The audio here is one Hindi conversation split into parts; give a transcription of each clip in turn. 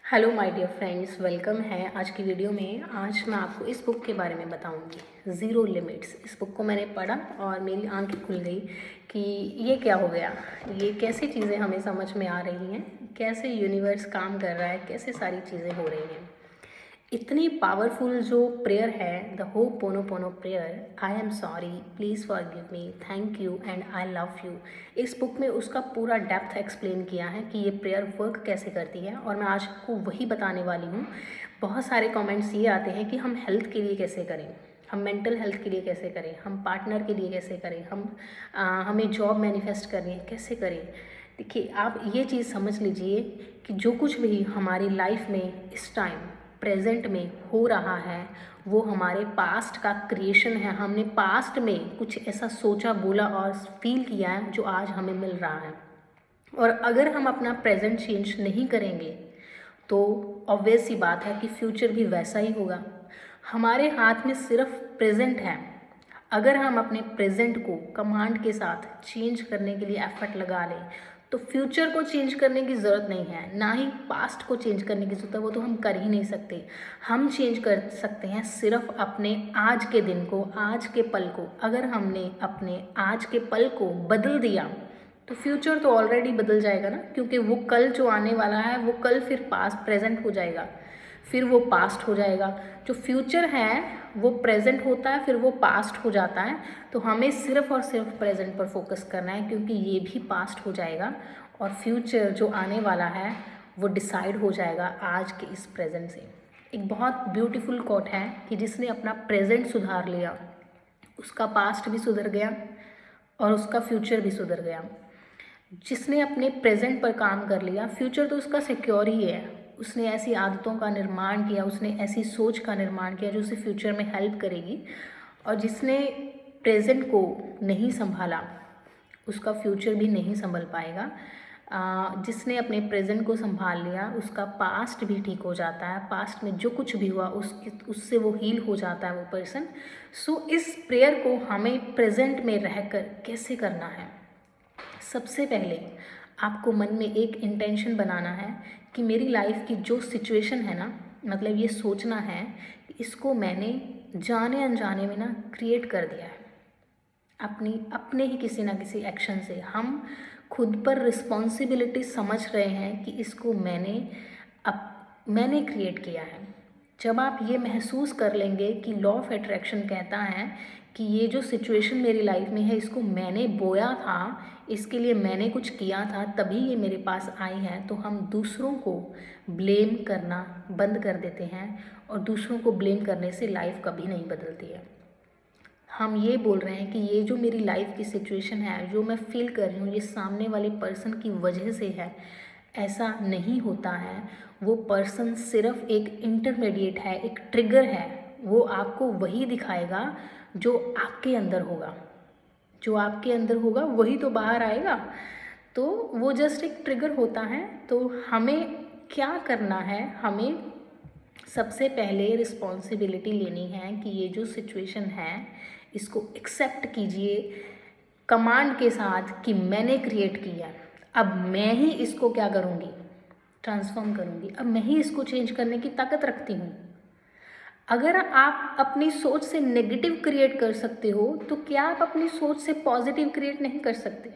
Hello my dear friends, welcome है आज की वीडियो में। आज मैं आपको इस बुक के बारे में बताऊंगी, ज़ीरो लिमिट्स। इस बुक को मैंने पढ़ा और मेरी आंखें खुल गई कि ये क्या हो गया, ये कैसी चीज़ें हमें समझ में आ रही हैं, कैसे यूनिवर्स काम कर रहा है, कैसे सारी चीज़ें हो रही हैं। इतनी पावरफुल जो प्रेयर है, the ho'oponopono prayer, I am sorry, please forgive me, thank you and I love you. इस बुक में उसका पूरा डेप्थ एक्सप्लेन किया है कि ये प्रेयर वर्क कैसे करती है, और मैं आज आपको वही बताने वाली हूँ। बहुत सारे कमेंट्स ये आते हैं कि हम हेल्थ के लिए कैसे करें, हम मेंटल हेल्थ के लिए कैसे करें, हम पार्टनर के लिए कैसे करें, हमें जॉब मैनिफेस्ट करनी है कैसे करें। देखिए, आप ये चीज़ समझ लीजिए कि जो कुछ भी हमारी लाइफ में इस टाइम प्रेजेंट में हो रहा है वो हमारे पास्ट का क्रिएशन है। हमने पास्ट में कुछ ऐसा सोचा, बोला और फील किया है जो आज हमें मिल रहा है। और अगर हम अपना प्रेजेंट चेंज नहीं करेंगे तो ऑब्वियस सी बात है कि फ्यूचर भी वैसा ही होगा। हमारे हाथ में सिर्फ प्रेजेंट है। अगर हम अपने प्रेजेंट को कमांड के साथ चेंज करने के लिए एफर्ट लगा लें तो फ्यूचर को चेंज करने की ज़रूरत नहीं है, ना ही पास्ट को चेंज करने की ज़रूरत है, वो तो हम कर ही नहीं सकते। हम चेंज कर सकते हैं सिर्फ अपने आज के दिन को, आज के पल को। अगर हमने अपने आज के पल को बदल दिया तो फ्यूचर तो ऑलरेडी बदल जाएगा ना, क्योंकि वो कल जो आने वाला है वो कल फिर पास्ट प्रेजेंट हो जाएगा, फिर वो पास्ट हो जाएगा। जो फ्यूचर है वो प्रेजेंट होता है, फिर वो पास्ट हो जाता है। तो हमें सिर्फ और सिर्फ प्रेजेंट पर फोकस करना है, क्योंकि ये भी पास्ट हो जाएगा और फ्यूचर जो आने वाला है वो डिसाइड हो जाएगा आज के इस प्रेजेंट से। एक बहुत ब्यूटीफुल कोट है कि जिसने अपना प्रेजेंट सुधार लिया उसका पास्ट भी सुधर गया और उसका फ्यूचर भी सुधर गया। जिसने अपने प्रेजेंट पर काम कर लिया, फ्यूचर तो उसका सिक्योर ही है। उसने ऐसी आदतों का निर्माण किया, उसने ऐसी सोच का निर्माण किया जो उसे फ्यूचर में हेल्प करेगी। और जिसने प्रेजेंट को नहीं संभाला उसका फ्यूचर भी नहीं संभल पाएगा। जिसने अपने प्रेजेंट को संभाल लिया उसका पास्ट भी ठीक हो जाता है, पास्ट में जो कुछ भी हुआ उससे वो हील हो जाता है वो पर्सन। सो इस प्रेयर को हमें प्रेजेंट में रहकर कैसे करना है। सबसे पहले आपको मन में एक इंटेंशन बनाना है कि मेरी लाइफ की जो सिचुएशन है ना, मतलब ये सोचना है कि इसको मैंने जाने अनजाने में ना क्रिएट कर दिया है। अपने ही किसी ना किसी एक्शन से हम खुद पर रिस्पॉन्सिबिलिटी समझ रहे हैं कि इसको मैंने क्रिएट किया है। जब आप ये महसूस कर लेंगे कि लॉ ऑफ अट्रैक्शन कहता है कि ये जो सिचुएशन मेरी लाइफ में है इसको मैंने बोया था, इसके लिए मैंने कुछ किया था, तभी ये मेरे पास आई है, तो हम दूसरों को ब्लेम करना बंद कर देते हैं। और दूसरों को ब्लेम करने से लाइफ कभी नहीं बदलती है। हम ये बोल रहे हैं कि ये जो मेरी लाइफ की सिचुएशन है, जो मैं फील कर रही हूँ, ये सामने वाले पर्सन की वजह से है। ऐसा नहीं होता है। वो पर्सन सिर्फ एक इंटरमीडिएट है, एक ट्रिगर है। वो आपको वही दिखाएगा जो आपके अंदर होगा। जो आपके अंदर होगा वही तो बाहर आएगा। तो वो जस्ट एक ट्रिगर होता है। तो हमें क्या करना है, हमें सबसे पहले रिस्पॉन्सिबिलिटी लेनी है कि ये जो सिचुएशन है इसको एक्सेप्ट कीजिए कमांड के साथ कि मैंने क्रिएट किया। अब मैं ही इसको क्या करूँगी, ट्रांसफॉर्म करूँगी। अब मैं ही इसको चेंज करने की ताकत रखती हूँ। अगर आप अपनी सोच से नेगेटिव क्रिएट कर सकते हो तो क्या आप अपनी सोच से पॉजिटिव क्रिएट नहीं कर सकते।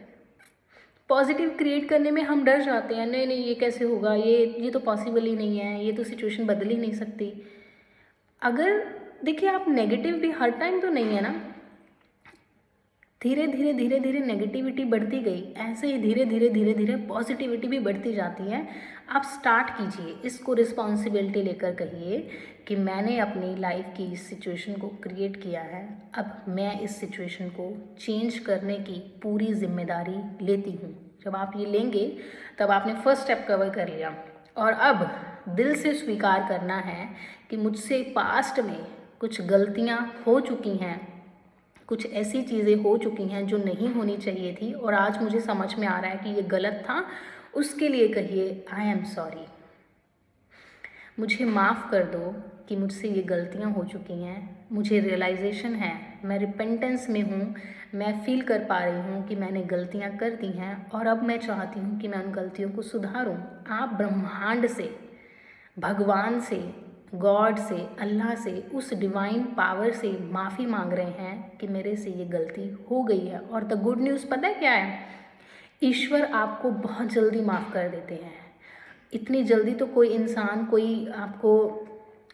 पॉजिटिव क्रिएट करने में हम डर जाते हैं, नहीं नहीं ये कैसे होगा, ये तो पॉसिबल ही नहीं है, ये तो सिचुएशन बदल ही नहीं सकती। अगर देखिए, आप नेगेटिव भी हर टाइम तो नहीं है ना। धीरे धीरे धीरे धीरे नेगेटिविटी बढ़ती गई, ऐसे ही धीरे धीरे धीरे धीरे पॉजिटिविटी भी बढ़ती जाती है। आप स्टार्ट कीजिए, इसको रिस्पॉन्सिबिलिटी लेकर कहिए कि मैंने अपनी लाइफ की इस सिचुएशन को क्रिएट किया है, अब मैं इस सिचुएशन को चेंज करने की पूरी जिम्मेदारी लेती हूँ। जब आप ये लेंगे तब आपने फर्स्ट स्टेप कवर कर लिया। और अब दिल से स्वीकार करना है कि मुझसे पास्ट में कुछ गलतियाँ हो चुकी हैं, कुछ ऐसी चीज़ें हो चुकी हैं जो नहीं होनी चाहिए थी, और आज मुझे समझ में आ रहा है कि ये गलत था। उसके लिए कहिए आई एम सॉरी, मुझे माफ़ कर दो कि मुझसे ये गलतियाँ हो चुकी हैं। मुझे रियलाइजेशन है, मैं रिपेंटेंस में हूँ, मैं फील कर पा रही हूँ कि मैंने गलतियाँ कर दी हैं और अब मैं चाहती हूँ कि मैं उन गलतियों को सुधारूँ। आप ब्रह्मांड से भगवान से, गॉड से, अल्लाह से, उस डिवाइन पावर से माफ़ी मांग रहे हैं कि मेरे से ये गलती हो गई है। और द गुड न्यूज़ पता है क्या है? ईश्वर आपको बहुत जल्दी माफ़ कर देते हैं। इतनी जल्दी तो कोई इंसान, कोई आपको,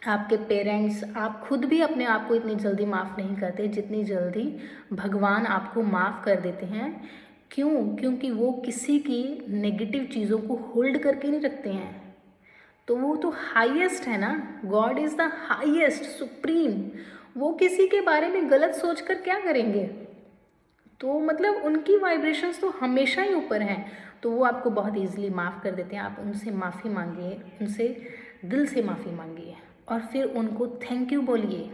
आपके पेरेंट्स, आप खुद भी अपने आप को इतनी जल्दी माफ़ नहीं करते जितनी जल्दी भगवान आपको माफ़ कर देते हैं। क्यों? क्योंकि वो किसी की नेगेटिव चीज़ों को होल्ड करके नहीं रखते हैं। तो वो तो हाईएस्ट है ना, God is the highest, supreme. वो किसी के बारे में गलत सोचकर क्या करेंगे? तो मतलब उनकी वाइब्रेशंस तो हमेशा ही ऊपर हैं। तो वो आपको बहुत ईजिली माफ़ कर देते हैं। आप उनसे माफ़ी मांगिए, उनसे दिल से माफ़ी मांगिए और फिर उनको थैंक यू बोलिए।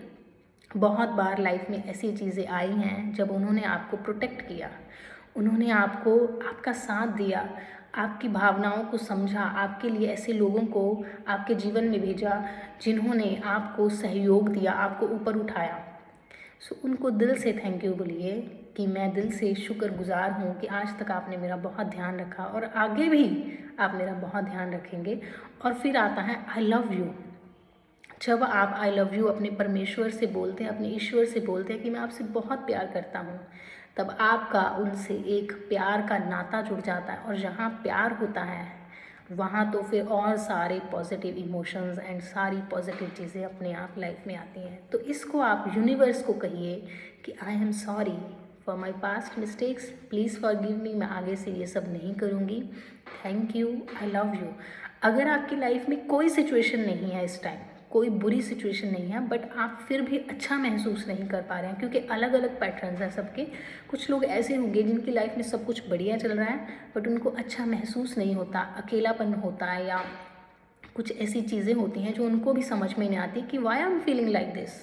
बहुत बार लाइफ में ऐसी चीज़ें आई हैं जब उन्होंने आपको प्रोटेक्ट किया, उन्होंने आपको, आपका साथ दिया, आपकी भावनाओं को समझा, आपके लिए ऐसे लोगों को आपके जीवन में भेजा जिन्होंने आपको सहयोग दिया, आपको ऊपर उठाया। सो उनको दिल से थैंक यू बोलिए कि मैं दिल से शुक्रगुजार हूँ कि आज तक आपने मेरा बहुत ध्यान रखा और आगे भी आप मेरा बहुत ध्यान रखेंगे। और फिर आता है आई लव यू। जब आप आई लव यू अपने परमेश्वर से बोलते हैं, अपने ईश्वर से बोलते हैं कि मैं आपसे बहुत प्यार करता हूँ, तब आपका उनसे एक प्यार का नाता जुड़ जाता है। और जहाँ प्यार होता है वहाँ तो फिर और सारे पॉजिटिव इमोशंस एंड सारी पॉजिटिव चीज़ें अपने आप लाइफ में आती हैं। तो इसको आप यूनिवर्स को कहिए कि I am sorry for my past mistakes, please forgive me, मैं आगे से ये सब नहीं करूँगी, thank you, I love you. अगर आपकी लाइफ में कोई सिचुएशन नहीं है इस टाइम, कोई बुरी सिचुएशन नहीं है, बट आप फिर भी अच्छा महसूस नहीं कर पा रहे हैं, क्योंकि अलग अलग पैटर्न्स हैं सबके। कुछ लोग ऐसे होंगे जिनकी लाइफ में सब कुछ बढ़िया चल रहा है बट उनको अच्छा महसूस नहीं होता, अकेलापन होता है, या कुछ ऐसी चीज़ें होती हैं जो उनको भी समझ में नहीं आती कि why I am feeling like this,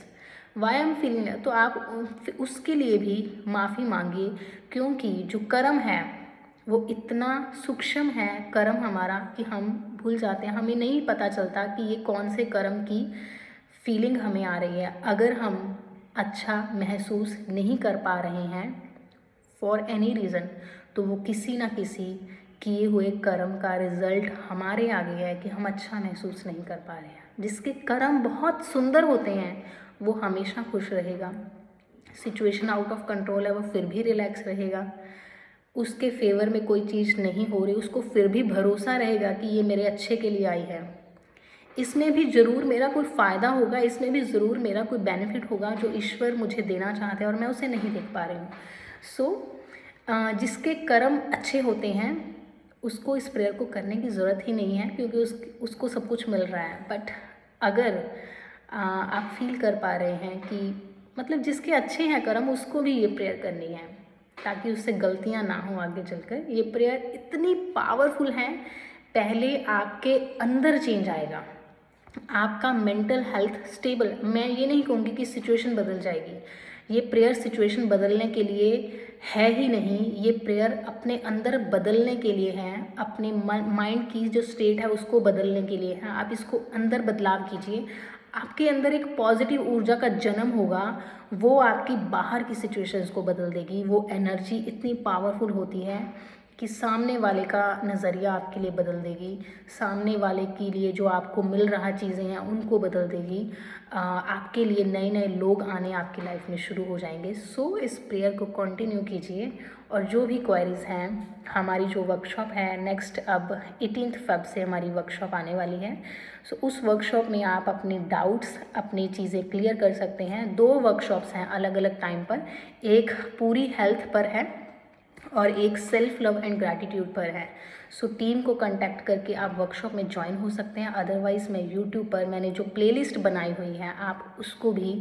why I am feeling. तो आप उसके लिए भी माफ़ी मांगिए, क्योंकि जो कर्म है वो इतना सूक्ष्म है, कर्म हमारा, कि हम भूल जाते हैं, हमें नहीं पता चलता कि ये कौन से कर्म की फीलिंग हमें आ रही है। अगर हम अच्छा महसूस नहीं कर पा रहे हैं फॉर एनी रीज़न, तो वो किसी ना किसी किए हुए कर्म का रिज़ल्ट हमारे आगे है कि हम अच्छा महसूस नहीं कर पा रहे हैं। जिसके कर्म बहुत सुंदर होते हैं वो हमेशा खुश रहेगा। सिचुएशन आउट ऑफ कंट्रोल है, वो फिर भी रिलैक्स रहेगा। उसके फेवर में कोई चीज़ नहीं हो रही, उसको फिर भी भरोसा रहेगा कि ये मेरे अच्छे के लिए आई है, इसमें भी ज़रूर मेरा कोई फ़ायदा होगा, इसमें भी ज़रूर मेरा कोई बेनिफिट होगा जो ईश्वर मुझे देना चाहते हैं और मैं उसे नहीं देख पा रही हूँ। सो जिसके कर्म अच्छे होते हैं उसको इस प्रेयर को करने की ज़रूरत ही नहीं है, क्योंकि उसको सब कुछ मिल रहा है। बट अगर आप फील कर पा रहे हैं कि मतलब जिसके अच्छे हैं कर्म, उसको भी ये प्रेयर करनी है ताकि उससे गलतियां ना हो आगे चलकर। ये प्रेयर इतनी पावरफुल है, पहले आपके अंदर चेंज आएगा, आपका मेंटल हेल्थ स्टेबल। मैं ये नहीं कहूँगी कि सिचुएशन बदल जाएगी, ये प्रेयर सिचुएशन बदलने के लिए है ही नहीं, ये प्रेयर अपने अंदर बदलने के लिए है, अपने माइंड की जो स्टेट है उसको बदलने के लिए है। आप इसको अंदर बदलाव कीजिए, आपके अंदर एक पॉजिटिव ऊर्जा का जन्म होगा, वो आपकी बाहर की सिचुएशंस को बदल देगी। वो एनर्जी इतनी पावरफुल होती है कि सामने वाले का नज़रिया आपके लिए बदल देगी, सामने वाले के लिए जो आपको मिल रहा चीज़ें हैं उनको बदल देगी। आपके लिए नए नए लोग आने आपकी लाइफ में शुरू हो जाएंगे। सो इस प्रेयर को कंटिन्यू कीजिए। और जो भी क्वेरीज़ हैं, हमारी जो वर्कशॉप है नेक्स्ट, अब 18 फ़रवरी से हमारी वर्कशॉप आने वाली है। सो उस वर्कशॉप में आप अपने डाउट्स, अपनी चीज़ें क्लियर कर सकते हैं। 2 वर्कशॉप्स हैं अलग अलग टाइम पर, एक पूरी हेल्थ पर है और एक सेल्फ लव एंड ग्रैटिट्यूड पर है। सो टीम को कांटेक्ट करके आप वर्कशॉप में ज्वाइन हो सकते हैं। अदरवाइज़ मैं यूट्यूब पर मैंने जो प्लेलिस्ट बनाई हुई है आप उसको भी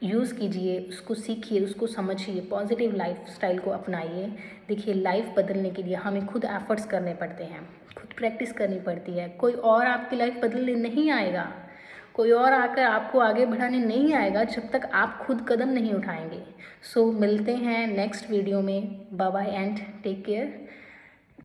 यूज़ कीजिए, उसको सीखिए, उसको समझिए, पॉजिटिव लाइफस्टाइल को अपनाइए। देखिए, लाइफ बदलने के लिए हमें खुद एफर्ट्स करने पड़ते हैं, खुद प्रैक्टिस करनी पड़ती है। कोई और आपकी लाइफ बदलने नहीं आएगा, कोई और आकर आपको आगे बढ़ाने नहीं आएगा जब तक आप खुद कदम नहीं उठाएंगे। सो मिलते हैं नेक्स्ट वीडियो में। Bye bye and take care.